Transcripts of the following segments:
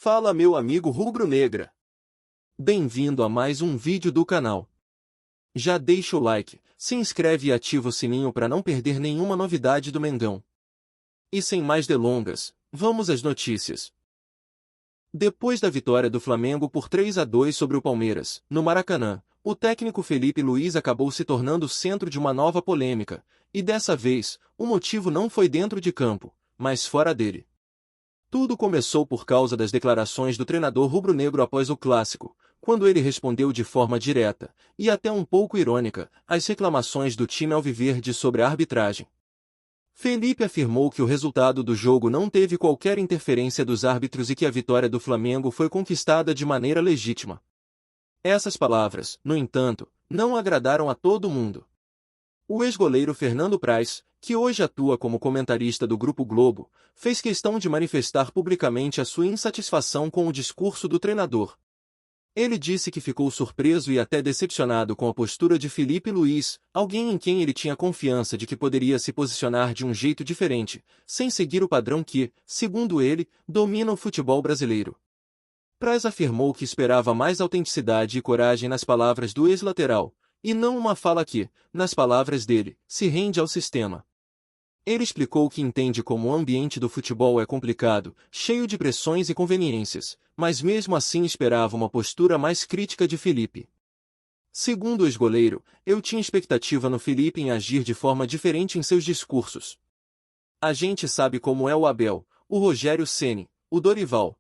Fala meu amigo rubro-negra. Bem-vindo a mais um vídeo do canal. Já deixa o like, se inscreve e ativa o sininho para não perder nenhuma novidade do Mengão. E sem mais delongas, vamos às notícias. Depois da vitória do Flamengo por 3-2 sobre o Palmeiras, no Maracanã, o técnico Felipe Luiz acabou se tornando o centro de uma nova polêmica, e dessa vez, o motivo não foi dentro de campo, mas fora dele. Tudo começou por causa das declarações do treinador rubro-negro após o clássico, quando ele respondeu de forma direta, e até um pouco irônica, às reclamações do time alviverde sobre a arbitragem. Felipe afirmou que o resultado do jogo não teve qualquer interferência dos árbitros e que a vitória do Flamengo foi conquistada de maneira legítima. Essas palavras, no entanto, não agradaram a todo mundo. O ex-goleiro Fernando Praz, que hoje atua como comentarista do Grupo Globo, fez questão de manifestar publicamente a sua insatisfação com o discurso do treinador. Ele disse que ficou surpreso e até decepcionado com a postura de Felipe Luiz, alguém em quem ele tinha confiança de que poderia se posicionar de um jeito diferente, sem seguir o padrão que, segundo ele, domina o futebol brasileiro. Praz afirmou que esperava mais autenticidade e coragem nas palavras do ex-lateral, e não uma fala que, nas palavras dele, se rende ao sistema. Ele explicou que entende como o ambiente do futebol é complicado, cheio de pressões e conveniências, mas mesmo assim esperava uma postura mais crítica de Felipe. Segundo o ex-goleiro, eu tinha expectativa no Felipe em agir de forma diferente em seus discursos. A gente sabe como é o Abel, o Rogério Ceni, o Dorival.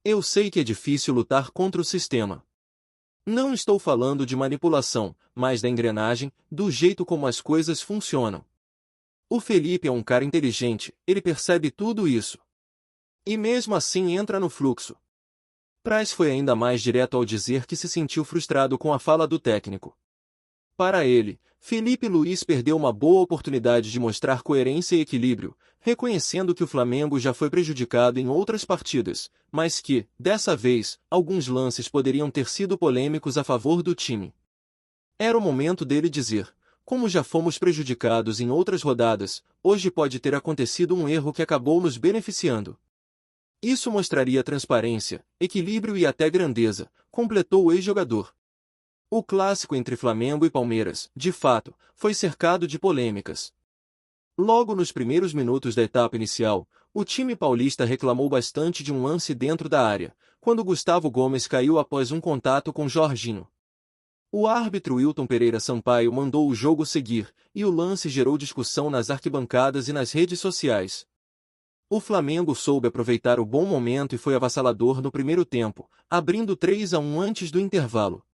Eu sei que é difícil lutar contra o sistema. Não estou falando de manipulação, mas da engrenagem, do jeito como as coisas funcionam. O Felipe é um cara inteligente, ele percebe tudo isso. E mesmo assim entra no fluxo. Praz foi ainda mais direto ao dizer que se sentiu frustrado com a fala do técnico. Para ele, Felipe Luiz perdeu uma boa oportunidade de mostrar coerência e equilíbrio, reconhecendo que o Flamengo já foi prejudicado em outras partidas, mas que, dessa vez, alguns lances poderiam ter sido polêmicos a favor do time. Era o momento dele dizer: como já fomos prejudicados em outras rodadas, hoje pode ter acontecido um erro que acabou nos beneficiando. Isso mostraria transparência, equilíbrio e até grandeza, completou o ex-jogador. O clássico entre Flamengo e Palmeiras, de fato, foi cercado de polêmicas. Logo nos primeiros minutos da etapa inicial, o time paulista reclamou bastante de um lance dentro da área, quando Gustavo Gomes caiu após um contato com Jorginho. O árbitro Wilton Pereira Sampaio mandou o jogo seguir, e o lance gerou discussão nas arquibancadas e nas redes sociais. O Flamengo soube aproveitar o bom momento e foi avassalador no primeiro tempo, abrindo 3-1 antes do intervalo.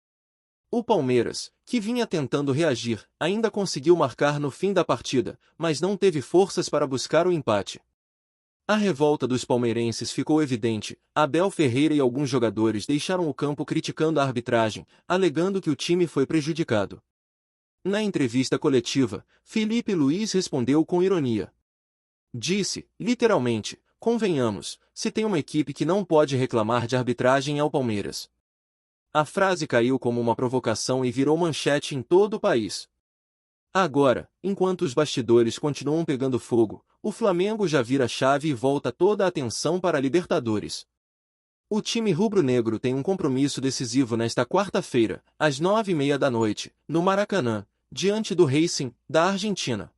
O Palmeiras, que vinha tentando reagir, ainda conseguiu marcar no fim da partida, mas não teve forças para buscar o empate. A revolta dos palmeirenses ficou evidente. Abel Ferreira e alguns jogadores deixaram o campo criticando a arbitragem, alegando que o time foi prejudicado. Na entrevista coletiva, Felipe Luiz respondeu com ironia. Disse, literalmente: convenhamos, se tem uma equipe que não pode reclamar de arbitragem é o Palmeiras. A frase caiu como uma provocação e virou manchete em todo o país. Agora, enquanto os bastidores continuam pegando fogo, o Flamengo já vira a chave e volta toda a atenção para a Libertadores. O time rubro-negro tem um compromisso decisivo nesta quarta-feira, às 9h30 da noite, no Maracanã, diante do Racing, da Argentina.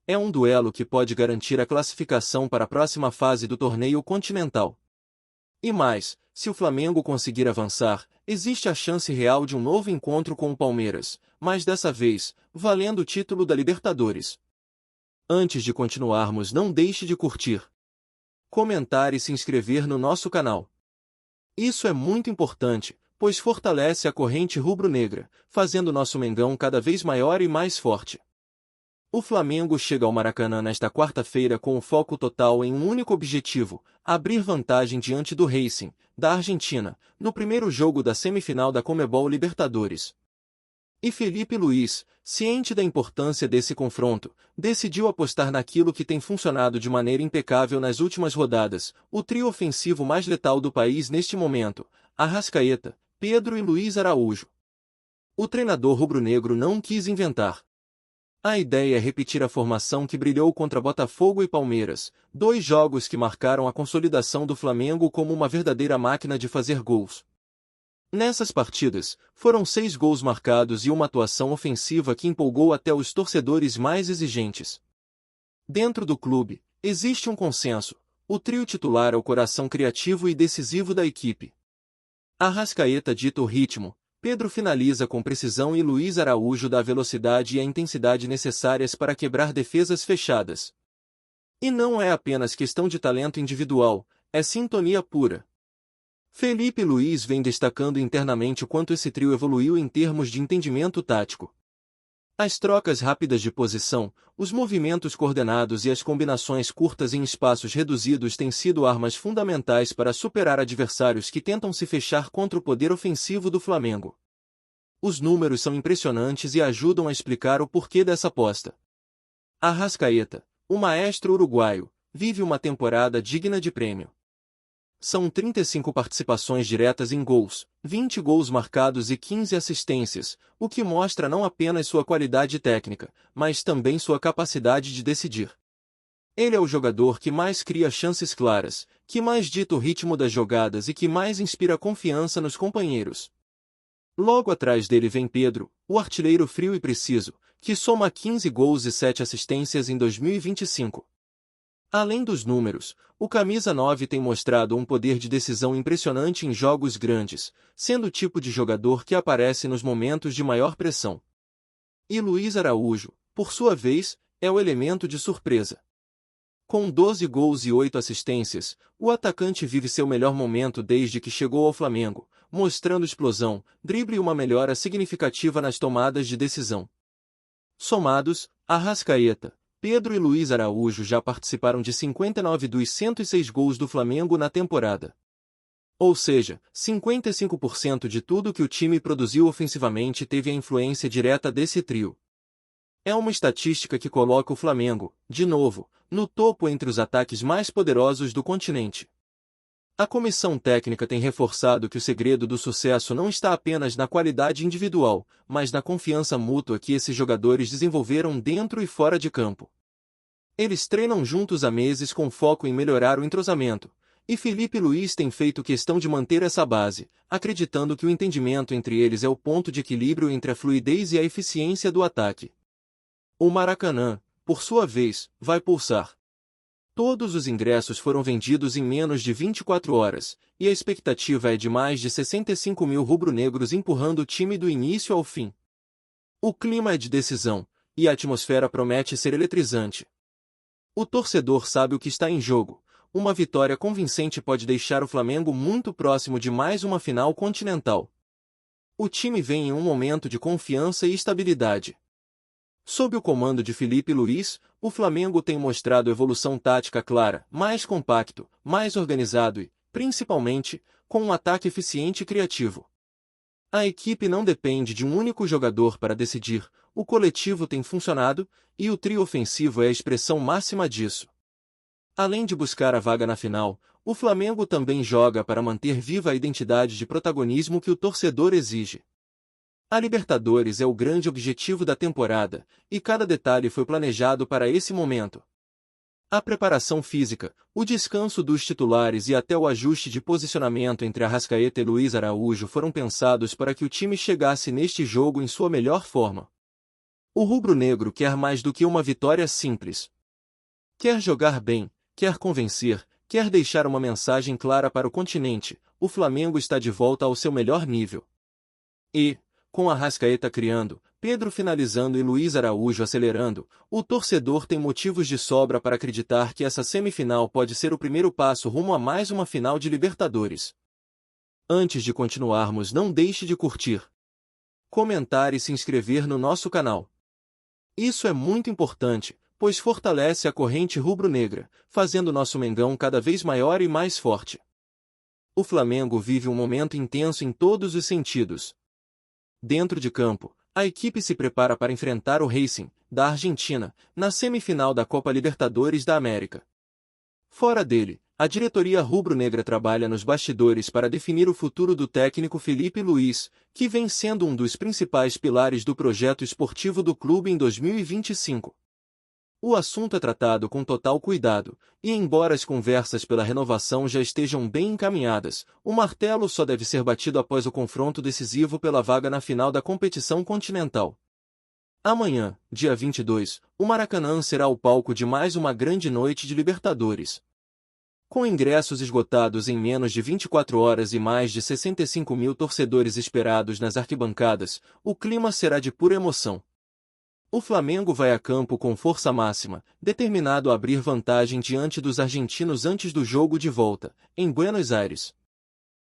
É um duelo que pode garantir a classificação para a próxima fase do torneio continental. E mais, se o Flamengo conseguir avançar, existe a chance real de um novo encontro com o Palmeiras, mas dessa vez, valendo o título da Libertadores. Antes de continuarmos, não deixe de curtir, comentar e se inscrever no nosso canal. Isso é muito importante, pois fortalece a corrente rubro-negra, fazendo nosso Mengão cada vez maior e mais forte. O Flamengo chega ao Maracanã nesta quarta-feira com o foco total em um único objetivo: abrir vantagem diante do Racing, da Argentina, no primeiro jogo da semifinal da Conmebol Libertadores. E Felipe Luiz, ciente da importância desse confronto, decidiu apostar naquilo que tem funcionado de maneira impecável nas últimas rodadas: o trio ofensivo mais letal do país neste momento: Arrascaeta, Pedro e Luiz Araújo. O treinador rubro-negro não quis inventar. A ideia é repetir a formação que brilhou contra Botafogo e Palmeiras, dois jogos que marcaram a consolidação do Flamengo como uma verdadeira máquina de fazer gols. Nessas partidas, foram 6 gols marcados e uma atuação ofensiva que empolgou até os torcedores mais exigentes. Dentro do clube, existe um consenso: o trio titular é o coração criativo e decisivo da equipe. Arrascaeta dita o ritmo, Pedro finaliza com precisão e Luiz Araújo dá a velocidade e a intensidade necessárias para quebrar defesas fechadas. E não é apenas questão de talento individual, é sintonia pura. Felipe Luiz vem destacando internamente o quanto esse trio evoluiu em termos de entendimento tático. As trocas rápidas de posição, os movimentos coordenados e as combinações curtas em espaços reduzidos têm sido armas fundamentais para superar adversários que tentam se fechar contra o poder ofensivo do Flamengo. Os números são impressionantes e ajudam a explicar o porquê dessa aposta. Arrascaeta, o maestro uruguaio, vive uma temporada digna de prêmio. São 35 participações diretas em gols, 20 gols marcados e 15 assistências, o que mostra não apenas sua qualidade técnica, mas também sua capacidade de decidir. Ele é o jogador que mais cria chances claras, que mais dita o ritmo das jogadas e que mais inspira confiança nos companheiros. Logo atrás dele vem Pedro, o artilheiro frio e preciso, que soma 15 gols e 7 assistências em 2025. Além dos números, o camisa 9 tem mostrado um poder de decisão impressionante em jogos grandes, sendo o tipo de jogador que aparece nos momentos de maior pressão. E Luiz Araújo, por sua vez, é o elemento de surpresa. Com 12 gols e 8 assistências, o atacante vive seu melhor momento desde que chegou ao Flamengo, mostrando explosão, drible e uma melhora significativa nas tomadas de decisão. Somados, Arrascaeta, Pedro e Luiz Araújo já participaram de 59 dos 106 gols do Flamengo na temporada. Ou seja, 55% de tudo que o time produziu ofensivamente teve a influência direta desse trio. É uma estatística que coloca o Flamengo, de novo, no topo entre os ataques mais poderosos do continente. A comissão técnica tem reforçado que o segredo do sucesso não está apenas na qualidade individual, mas na confiança mútua que esses jogadores desenvolveram dentro e fora de campo. Eles treinam juntos há meses com foco em melhorar o entrosamento, e Felipe Luiz tem feito questão de manter essa base, acreditando que o entendimento entre eles é o ponto de equilíbrio entre a fluidez e a eficiência do ataque. O Maracanã, por sua vez, vai pulsar. Todos os ingressos foram vendidos em menos de 24 horas, e a expectativa é de mais de 65 mil rubro-negros empurrando o time do início ao fim. O clima é de decisão, e a atmosfera promete ser eletrizante. O torcedor sabe o que está em jogo. Uma vitória convincente pode deixar o Flamengo muito próximo de mais uma final continental. O time vem em um momento de confiança e estabilidade. Sob o comando de Felipe Luiz, o Flamengo tem mostrado evolução tática clara, mais compacto, mais organizado e, principalmente, com um ataque eficiente e criativo. A equipe não depende de um único jogador para decidir, o coletivo tem funcionado, e o trio ofensivo é a expressão máxima disso. Além de buscar a vaga na final, o Flamengo também joga para manter viva a identidade de protagonismo que o torcedor exige. A Libertadores é o grande objetivo da temporada, e cada detalhe foi planejado para esse momento. A preparação física, o descanso dos titulares e até o ajuste de posicionamento entre Arrascaeta e Luiz Araújo foram pensados para que o time chegasse neste jogo em sua melhor forma. O rubro-negro quer mais do que uma vitória simples. Quer jogar bem, quer convencer, quer deixar uma mensagem clara para o continente: o Flamengo está de volta ao seu melhor nível. E, com Arrascaeta criando, Pedro finalizando e Luiz Araújo acelerando, o torcedor tem motivos de sobra para acreditar que essa semifinal pode ser o primeiro passo rumo a mais uma final de Libertadores. Antes de continuarmos, não deixe de curtir, comentar e se inscrever no nosso canal. Isso é muito importante, pois fortalece a corrente rubro-negra, fazendo nosso Mengão cada vez maior e mais forte. O Flamengo vive um momento intenso em todos os sentidos. Dentro de campo, a equipe se prepara para enfrentar o Racing, da Argentina, na semifinal da Copa Libertadores da América. Fora dele, A diretoria rubro-negra trabalha nos bastidores para definir o futuro do técnico Felipe Luiz, que vem sendo um dos principais pilares do projeto esportivo do clube em 2025. O assunto é tratado com total cuidado, e embora as conversas pela renovação já estejam bem encaminhadas, o martelo só deve ser batido após o confronto decisivo pela vaga na final da competição continental. Amanhã, dia 22, o Maracanã será o palco de mais uma grande noite de Libertadores. Com ingressos esgotados em menos de 24 horas e mais de 65 mil torcedores esperados nas arquibancadas, o clima será de pura emoção. O Flamengo vai a campo com força máxima, determinado a abrir vantagem diante dos argentinos antes do jogo de volta, em Buenos Aires.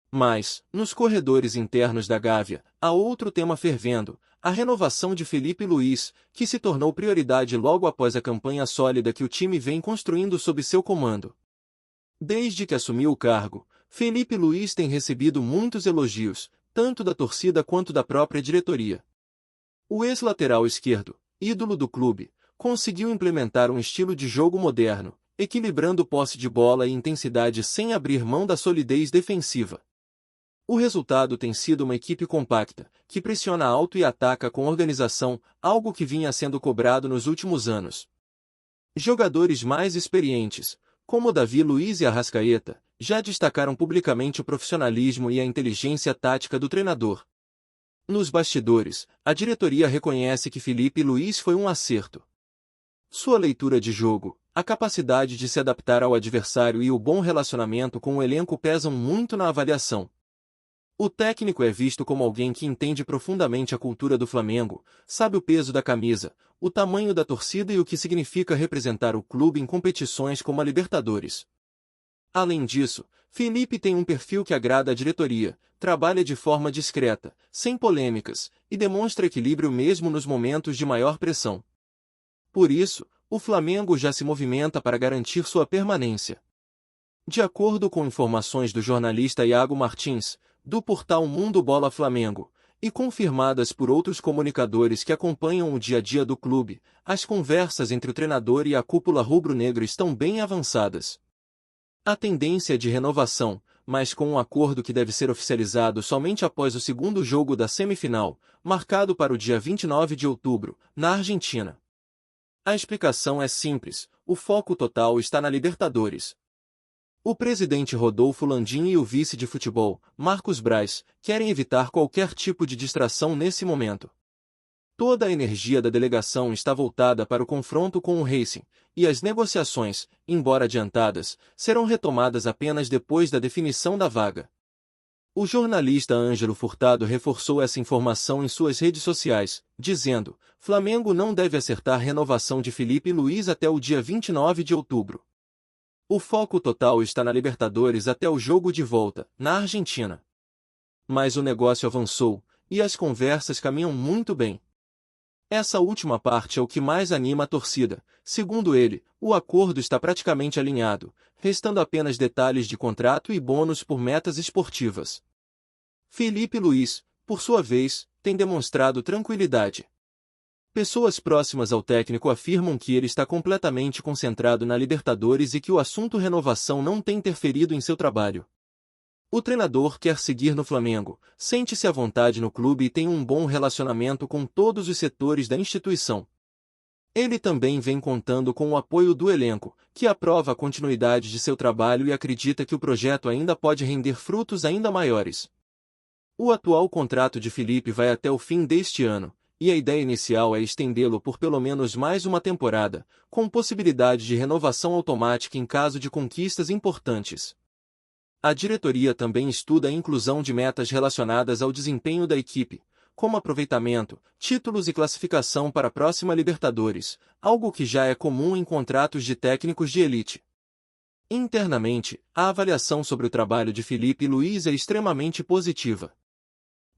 Mas, nos corredores internos da Gávea, há outro tema fervendo: a renovação de Felipe Luiz, que se tornou prioridade logo após a campanha sólida que o time vem construindo sob seu comando. Desde que assumiu o cargo, Felipe Luiz tem recebido muitos elogios, tanto da torcida quanto da própria diretoria. O ex-lateral esquerdo, ídolo do clube, conseguiu implementar um estilo de jogo moderno, equilibrando posse de bola e intensidade sem abrir mão da solidez defensiva. O resultado tem sido uma equipe compacta, que pressiona alto e ataca com organização, algo que vinha sendo cobrado nos últimos anos. Jogadores mais experientes, como Davi Luiz e Arrascaeta, já destacaram publicamente o profissionalismo e a inteligência tática do treinador. Nos bastidores, a diretoria reconhece que Felipe Luiz foi um acerto. Sua leitura de jogo, a capacidade de se adaptar ao adversário e o bom relacionamento com o elenco pesam muito na avaliação. O técnico é visto como alguém que entende profundamente a cultura do Flamengo, sabe o peso da camisa, o tamanho da torcida e o que significa representar o clube em competições como a Libertadores. Além disso, Felipe tem um perfil que agrada à diretoria, trabalha de forma discreta, sem polêmicas, e demonstra equilíbrio mesmo nos momentos de maior pressão. Por isso, o Flamengo já se movimenta para garantir sua permanência. De acordo com informações do jornalista Iago Martins, do portal Mundo Bola Flamengo, e confirmadas por outros comunicadores que acompanham o dia a dia do clube, as conversas entre o treinador e a cúpula rubro-negra estão bem avançadas. A tendência é de renovação, mas com um acordo que deve ser oficializado somente após o segundo jogo da semifinal, marcado para o dia 29 de outubro, na Argentina. A explicação é simples: o foco total está na Libertadores. O presidente Rodolfo Landim e o vice de futebol, Marcos Braz, querem evitar qualquer tipo de distração nesse momento. Toda a energia da delegação está voltada para o confronto com o Racing, e as negociações, embora adiantadas, serão retomadas apenas depois da definição da vaga. O jornalista Ângelo Furtado reforçou essa informação em suas redes sociais, dizendo: Flamengo não deve acertar renovação de Felipe Luiz até o dia 29 de outubro. O foco total está na Libertadores até o jogo de volta, na Argentina. Mas o negócio avançou, e as conversas caminham muito bem. Essa última parte é o que mais anima a torcida. Segundo ele, o acordo está praticamente alinhado, restando apenas detalhes de contrato e bônus por metas esportivas. Felipe Luiz, por sua vez, tem demonstrado tranquilidade. Pessoas próximas ao técnico afirmam que ele está completamente concentrado na Libertadores e que o assunto renovação não tem interferido em seu trabalho. O treinador quer seguir no Flamengo, sente-se à vontade no clube e tem um bom relacionamento com todos os setores da instituição. Ele também vem contando com o apoio do elenco, que aprova a continuidade de seu trabalho e acredita que o projeto ainda pode render frutos ainda maiores. O atual contrato de Felipe vai até o fim deste ano, e a ideia inicial é estendê-lo por pelo menos mais uma temporada, com possibilidade de renovação automática em caso de conquistas importantes. A diretoria também estuda a inclusão de metas relacionadas ao desempenho da equipe, como aproveitamento, títulos e classificação para a próxima Libertadores, algo que já é comum em contratos de técnicos de elite. Internamente, a avaliação sobre o trabalho de Felipe Luiz é extremamente positiva.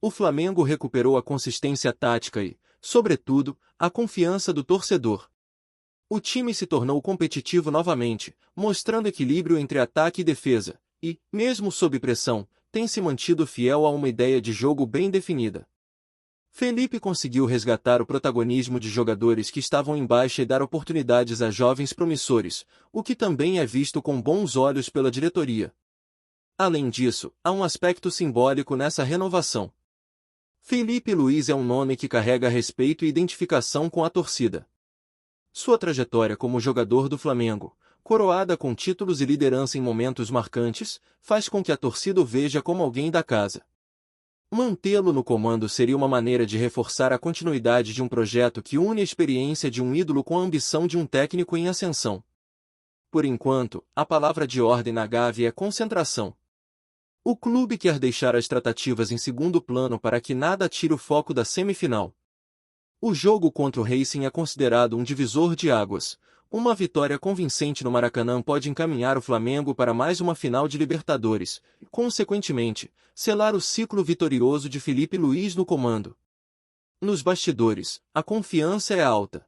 O Flamengo recuperou a consistência tática e, sobretudo, a confiança do torcedor. O time se tornou competitivo novamente, mostrando equilíbrio entre ataque e defesa, e, mesmo sob pressão, tem se mantido fiel a uma ideia de jogo bem definida. Felipe conseguiu resgatar o protagonismo de jogadores que estavam em baixa e dar oportunidades a jovens promissores, o que também é visto com bons olhos pela diretoria. Além disso, há um aspecto simbólico nessa renovação. Felipe Luís é um nome que carrega respeito e identificação com a torcida. Sua trajetória como jogador do Flamengo, coroada com títulos e liderança em momentos marcantes, faz com que a torcida o veja como alguém da casa. Mantê-lo no comando seria uma maneira de reforçar a continuidade de um projeto que une a experiência de um ídolo com a ambição de um técnico em ascensão. Por enquanto, a palavra de ordem na Gávea é concentração. O clube quer deixar as tratativas em segundo plano para que nada tire o foco da semifinal. O jogo contra o Racing é considerado um divisor de águas. Uma vitória convincente no Maracanã pode encaminhar o Flamengo para mais uma final de Libertadores e, consequentemente, selar o ciclo vitorioso de Felipe Luís no comando. Nos bastidores, a confiança é alta.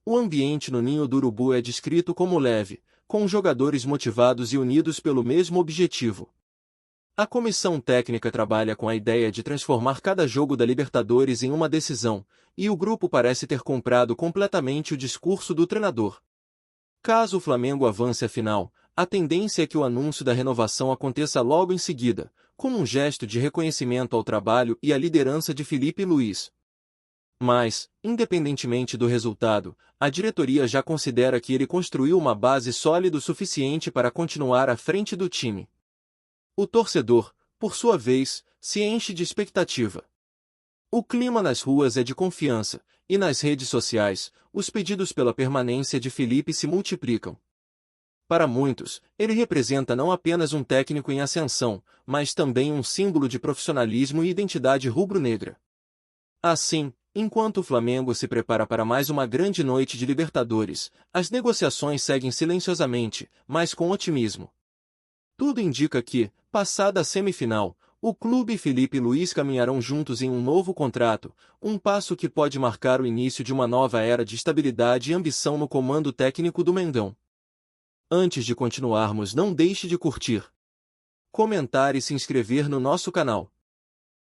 O ambiente no Ninho do Urubu é descrito como leve, com jogadores motivados e unidos pelo mesmo objetivo. A comissão técnica trabalha com a ideia de transformar cada jogo da Libertadores em uma decisão, e o grupo parece ter comprado completamente o discurso do treinador. Caso o Flamengo avance à final, a tendência é que o anúncio da renovação aconteça logo em seguida, como um gesto de reconhecimento ao trabalho e à liderança de Felipe Luís. Mas, independentemente do resultado, a diretoria já considera que ele construiu uma base sólida o suficiente para continuar à frente do time. O torcedor, por sua vez, se enche de expectativa. O clima nas ruas é de confiança, e nas redes sociais, os pedidos pela permanência de Felipe se multiplicam. Para muitos, ele representa não apenas um técnico em ascensão, mas também um símbolo de profissionalismo e identidade rubro-negra. Assim, enquanto o Flamengo se prepara para mais uma grande noite de Libertadores, as negociações seguem silenciosamente, mas com otimismo. Tudo indica que, passada a semifinal, o clube e Felipe Luís caminharão juntos em um novo contrato, um passo que pode marcar o início de uma nova era de estabilidade e ambição no comando técnico do Mengão. Antes de continuarmos, não deixe de curtir, comentar e se inscrever no nosso canal.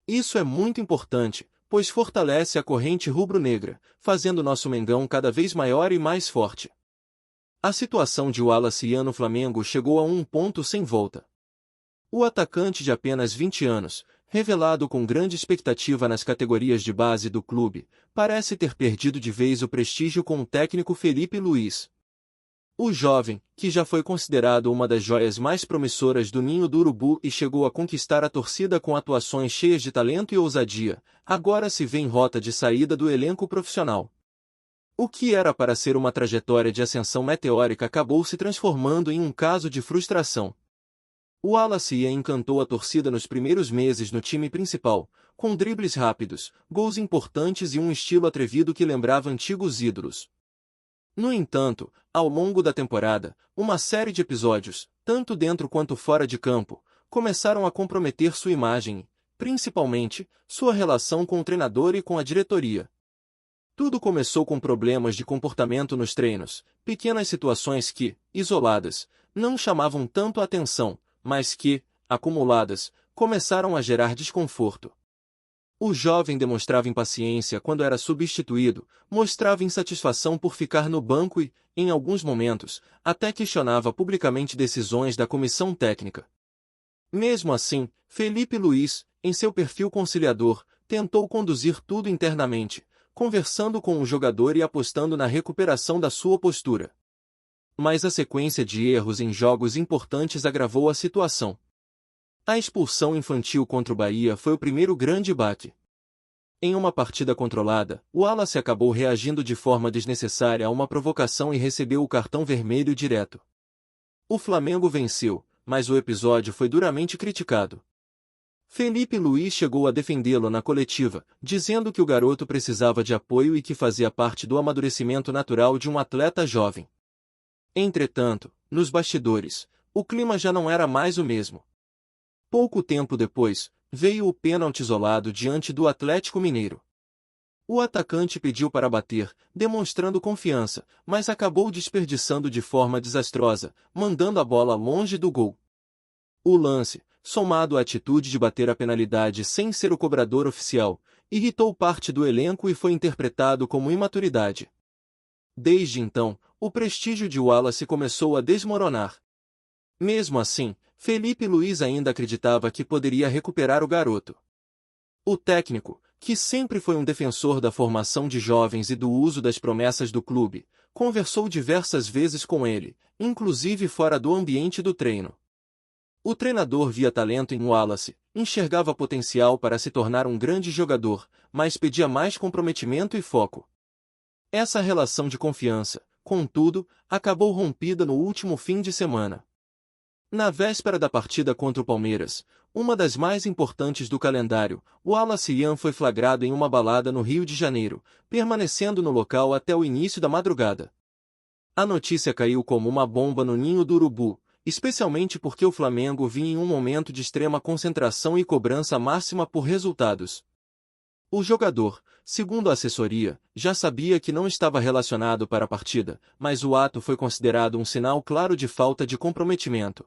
Isso é muito importante, pois fortalece a corrente rubro-negra, fazendo nosso Mengão cada vez maior e mais forte. A situação de Wallace no Flamengo chegou a um ponto sem volta. O atacante de apenas 20 anos, revelado com grande expectativa nas categorias de base do clube, parece ter perdido de vez o prestígio com o técnico Felipe Luís. O jovem, que já foi considerado uma das joias mais promissoras do Ninho do Urubu e chegou a conquistar a torcida com atuações cheias de talento e ousadia, agora se vê em rota de saída do elenco profissional. O que era para ser uma trajetória de ascensão meteórica acabou se transformando em um caso de frustração. O Wallace encantou a torcida nos primeiros meses no time principal, com dribles rápidos, gols importantes e um estilo atrevido que lembrava antigos ídolos. No entanto, ao longo da temporada, uma série de episódios, tanto dentro quanto fora de campo, começaram a comprometer sua imagem e, principalmente, sua relação com o treinador e com a diretoria. Tudo começou com problemas de comportamento nos treinos, pequenas situações que, isoladas, não chamavam tanto a atenção, mas que, acumuladas, começaram a gerar desconforto. O jovem demonstrava impaciência quando era substituído, mostrava insatisfação por ficar no banco e, em alguns momentos, até questionava publicamente decisões da comissão técnica. Mesmo assim, Felipe Luís, em seu perfil conciliador, tentou conduzir tudo internamente, conversando com o jogador e apostando na recuperação da sua postura. Mas a sequência de erros em jogos importantes agravou a situação. A expulsão infantil contra o Bahia foi o primeiro grande baque. Em uma partida controlada, o Wallace acabou reagindo de forma desnecessária a uma provocação e recebeu o cartão vermelho direto. O Flamengo venceu, mas o episódio foi duramente criticado. Felipe Luís chegou a defendê-lo na coletiva, dizendo que o garoto precisava de apoio e que fazia parte do amadurecimento natural de um atleta jovem. Entretanto, nos bastidores, o clima já não era mais o mesmo. Pouco tempo depois, veio o pênalti isolado diante do Atlético Mineiro. O atacante pediu para bater, demonstrando confiança, mas acabou desperdiçando de forma desastrosa, mandando a bola longe do gol. O lance, somado à atitude de bater a penalidade sem ser o cobrador oficial, irritou parte do elenco e foi interpretado como imaturidade. Desde então, o prestígio de Wallace começou a desmoronar. Mesmo assim, Felipe Luiz ainda acreditava que poderia recuperar o garoto. O técnico, que sempre foi um defensor da formação de jovens e do uso das promessas do clube, conversou diversas vezes com ele, inclusive fora do ambiente do treino. O treinador via talento em Wallace, enxergava potencial para se tornar um grande jogador, mas pedia mais comprometimento e foco. Essa relação de confiança, contudo, acabou rompida no último fim de semana. Na véspera da partida contra o Palmeiras, uma das mais importantes do calendário, Wallace Ian foi flagrado em uma balada no Rio de Janeiro, permanecendo no local até o início da madrugada. A notícia caiu como uma bomba no ninho do urubu, especialmente porque o Flamengo vinha em um momento de extrema concentração e cobrança máxima por resultados. O jogador, segundo a assessoria, já sabia que não estava relacionado para a partida, mas o ato foi considerado um sinal claro de falta de comprometimento.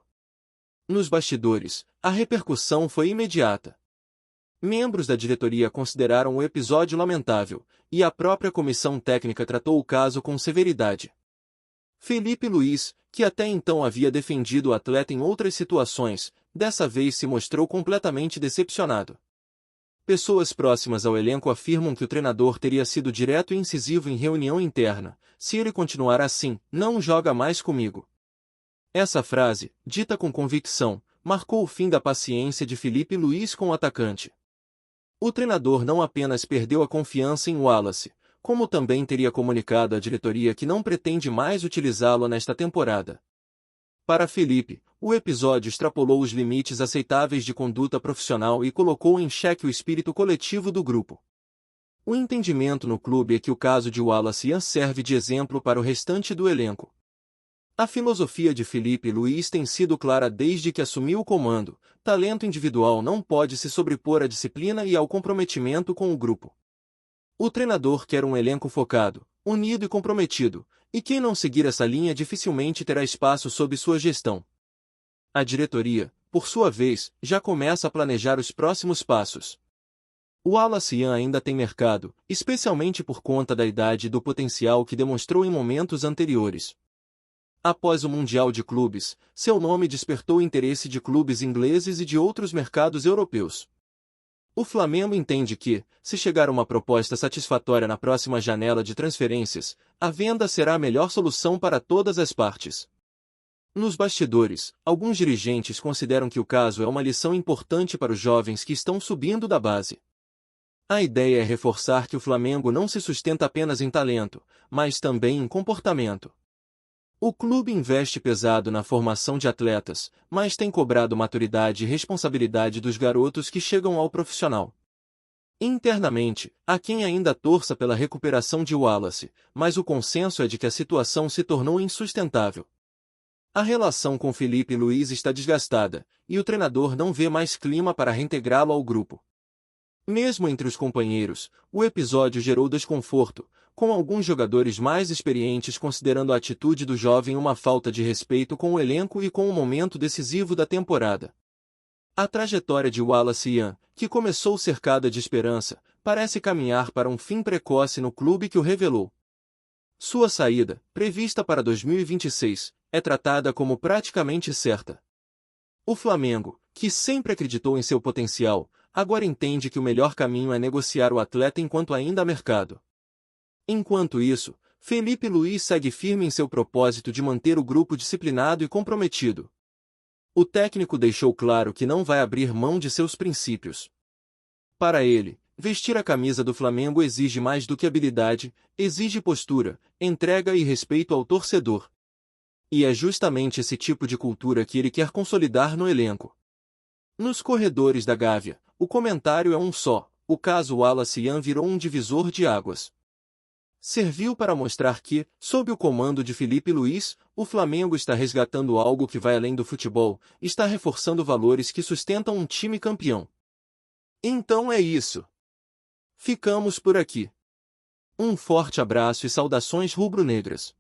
Nos bastidores, a repercussão foi imediata. Membros da diretoria consideraram o episódio lamentável, e a própria comissão técnica tratou o caso com severidade. Felipe Luiz, que até então havia defendido o atleta em outras situações, dessa vez se mostrou completamente decepcionado. Pessoas próximas ao elenco afirmam que o treinador teria sido direto e incisivo em reunião interna: "Se ele continuar assim, não joga mais comigo." Essa frase, dita com convicção, marcou o fim da paciência de Felipe Luiz com o atacante. O treinador não apenas perdeu a confiança em Wallace, como também teria comunicado à diretoria que não pretende mais utilizá-lo nesta temporada. Para Felipe, o episódio extrapolou os limites aceitáveis de conduta profissional e colocou em xeque o espírito coletivo do grupo. O entendimento no clube é que o caso de Wallace Ian serve de exemplo para o restante do elenco. A filosofia de Felipe Luiz tem sido clara desde que assumiu o comando: talento individual não pode se sobrepor à disciplina e ao comprometimento com o grupo. O treinador quer um elenco focado, unido e comprometido, e quem não seguir essa linha dificilmente terá espaço sob sua gestão. A diretoria, por sua vez, já começa a planejar os próximos passos. O Wallace Ian ainda tem mercado, especialmente por conta da idade e do potencial que demonstrou em momentos anteriores. Após o Mundial de Clubes, seu nome despertou o interesse de clubes ingleses e de outros mercados europeus. O Flamengo entende que, se chegar uma proposta satisfatória na próxima janela de transferências, a venda será a melhor solução para todas as partes. Nos bastidores, alguns dirigentes consideram que o caso é uma lição importante para os jovens que estão subindo da base. A ideia é reforçar que o Flamengo não se sustenta apenas em talento, mas também em comportamento. O clube investe pesado na formação de atletas, mas tem cobrado maturidade e responsabilidade dos garotos que chegam ao profissional. Internamente, há quem ainda torça pela recuperação de Wallace, mas o consenso é de que a situação se tornou insustentável. A relação com Felipe Luiz está desgastada, e o treinador não vê mais clima para reintegrá-lo ao grupo. Mesmo entre os companheiros, o episódio gerou desconforto, com alguns jogadores mais experientes considerando a atitude do jovem uma falta de respeito com o elenco e com o momento decisivo da temporada. A trajetória de Wallace Ian, que começou cercada de esperança, parece caminhar para um fim precoce no clube que o revelou. Sua saída, prevista para 2026, é tratada como praticamente certa. O Flamengo, que sempre acreditou em seu potencial, agora entende que o melhor caminho é negociar o atleta enquanto ainda há mercado. Enquanto isso, Felipe Luiz segue firme em seu propósito de manter o grupo disciplinado e comprometido. O técnico deixou claro que não vai abrir mão de seus princípios. Para ele, vestir a camisa do Flamengo exige mais do que habilidade, exige postura, entrega e respeito ao torcedor. E é justamente esse tipo de cultura que ele quer consolidar no elenco. Nos corredores da Gávea, o comentário é um só: o caso Wallace Ian virou um divisor de águas. Serviu para mostrar que, sob o comando de Felipe Luiz, o Flamengo está resgatando algo que vai além do futebol, está reforçando valores que sustentam um time campeão. Então é isso. Ficamos por aqui. Um forte abraço e saudações rubro-negras.